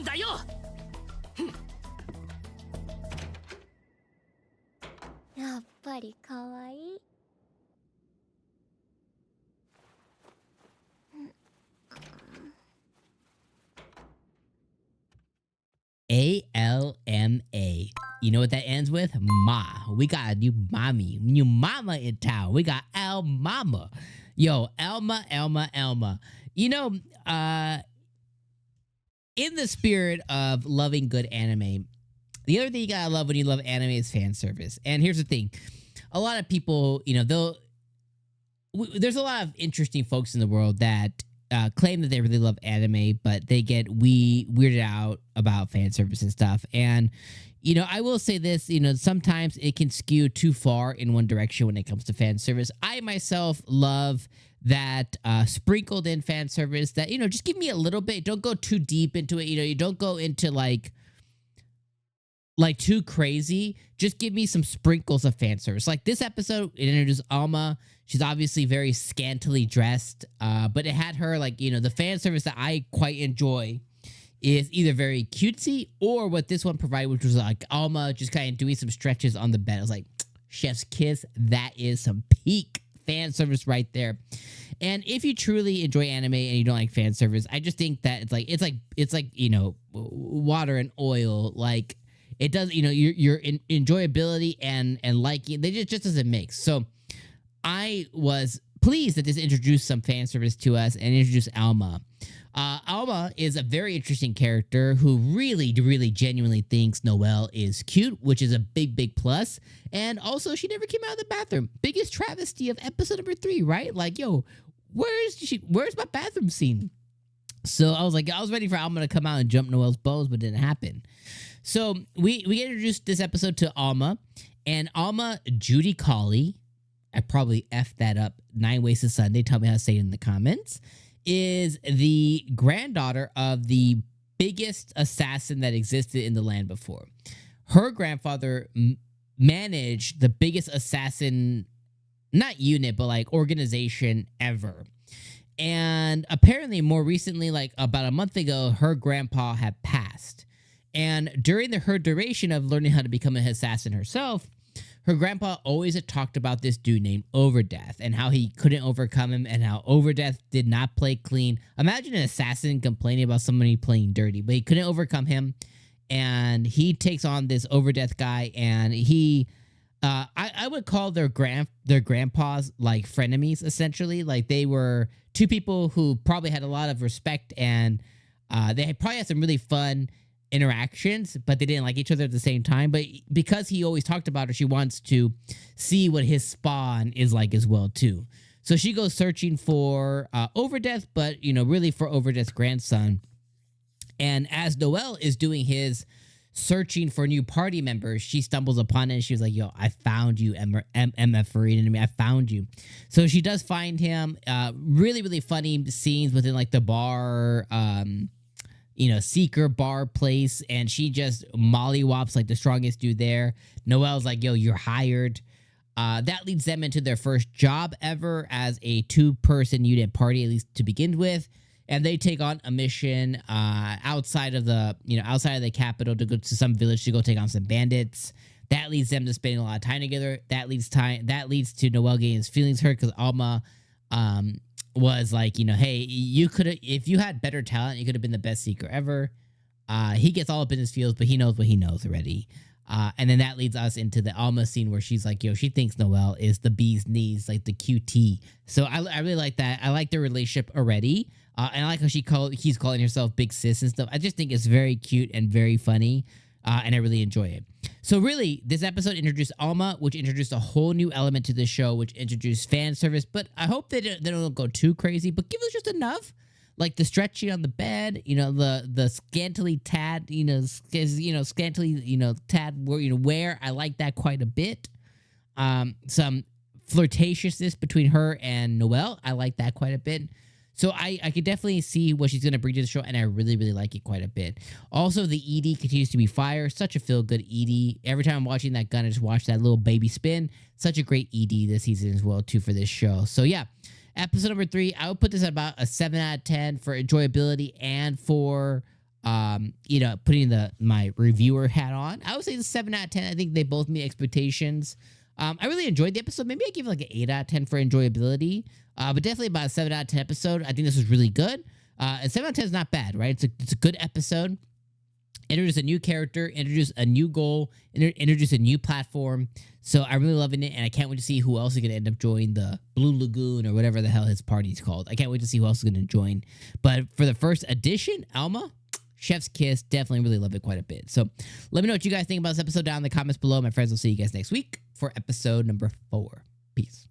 んだよ。やっぱり可愛い。ALMA. You know what that ends with? Ma. We got a new mama in town. We got El Mama. Yo, Elma, Elma, Elma. You know, in the spirit of loving good anime, the other thing you gotta love when you love anime is fan service. And here's the thing. A lot of people, you know, there's a lot of interesting folks in the world that claim that they really love anime, but they get weirded out about fan service and stuff. And, you know, I will say this, you know, sometimes it can skew too far in one direction when it comes to fan service. I myself love that sprinkled in fan service that, you know, just give me a little bit. Don't go too deep into it. You know, you don't go into like too crazy. Just give me some sprinkles of fan service. Like this episode, it introduced Alma. She's obviously very scantily dressed, but it had her like, you know, the fan service that I quite enjoy is either very cutesy or what this one provided, which was like Alma just kind of doing some stretches on the bed. I was like, chef's kiss. That is some peak fan service right there. And if you truly enjoy anime and you don't like fan service, I just think that it's like, you know, water and oil. Like it does, you know, your enjoyability and liking, they just doesn't mix. So I was pleased that this introduced some fan service to us and introduced Alma. Alma is a very interesting character who really genuinely thinks Noelle is cute, which is a big plus. And also, she never came out of the bathroom. Biggest travesty of episode number 3, right? Like, yo, where's my bathroom scene? So I was ready for Alma to come out and jump Noelle's bows, but it didn't happen. So we introduced this episode to Alma, and Alma Judy Colley, I probably effed that up 9 ways to Sunday. Tell me how to say it in the comments. Is the granddaughter of the biggest assassin that existed in the land before. Her grandfather managed the biggest assassin, not unit, but like organization ever. And apparently more recently, like about a month ago, her grandpa had passed. And during her duration of learning how to become an assassin herself, her grandpa always had talked about this dude named Overdeath and how he couldn't overcome him and how Overdeath did not play clean. Imagine an assassin complaining about somebody playing dirty, but he couldn't overcome him. And he takes on this Overdeath guy, and he, I would call their grandpas like frenemies, essentially. Like they were two people who probably had a lot of respect, and they probably had some really fun interactions, but they didn't like each other at the same time. But because he always talked about her, she wants to see what his spawn is like as well too. So she goes searching for Overdeath, but you know, really for Overdeath's grandson. And as Noelle is doing his searching for new party members, she stumbles upon it and she was like, yo, I found you, MF Farid. I found you. So she does find him. Really funny scenes within like the bar, you know, Seeker bar place, and she just mollywops like the strongest dude there. Noelle's like, yo, you're hired. That leads them into their first job ever as a 2-person unit party, at least to begin with. And they take on a mission outside of the capital to go to some village to go take on some bandits. That leads them to spending a lot of time together. That leads to Noelle getting his feelings hurt because Alma was like, you know, hey, you could have, if you had better talent, you could have been the best seeker ever. He gets all up in his feels, but he knows what he knows already. And then that leads us into the Alma scene where she's like, yo, she thinks Noelle is the bee's knees, like the QT. So I really like that. I like their relationship already. And I like how he's calling herself Big Sis and stuff. I just think it's very cute and very funny. And I really enjoy it. So really, this episode introduced Alma, which introduced a whole new element to the show, which introduced fan service. But I hope they don't go too crazy, but give us just enough. Like the stretching on the bed, you know, the scantily tad, wear. I like that quite a bit. Some flirtatiousness between her and Noelle. I like that quite a bit. So I could definitely see what she's going to bring to the show, and I really like it quite a bit. Also, the ED continues to be fire. Such a feel-good ED. Every time I'm watching that gun, I just watch that little baby spin. Such a great ED this season as well, too, for this show. So, yeah, episode number 3, I would put this at about a 7 out of 10 for enjoyability and for You know, putting my reviewer hat on, I would say the 7 out of 10. I think they both meet expectations. I really enjoyed the episode. Maybe I give it like an 8 out of 10 for enjoyability. But definitely about a 7 out of 10 episode. I think this was really good. And 7 out of 10 is not bad, right? It's a good episode. Introduce a new character, introduce a new goal, introduce a new platform. So I'm really loving it, and I can't wait to see who else is going to end up joining the Blue Lagoon or whatever the hell his party's called. I can't wait to see who else is going to join. But for the first edition, Alma, chef's kiss, definitely really love it quite a bit. So let me know what you guys think about this episode down in the comments below. My friends, will see you guys next week for episode number 4. Peace.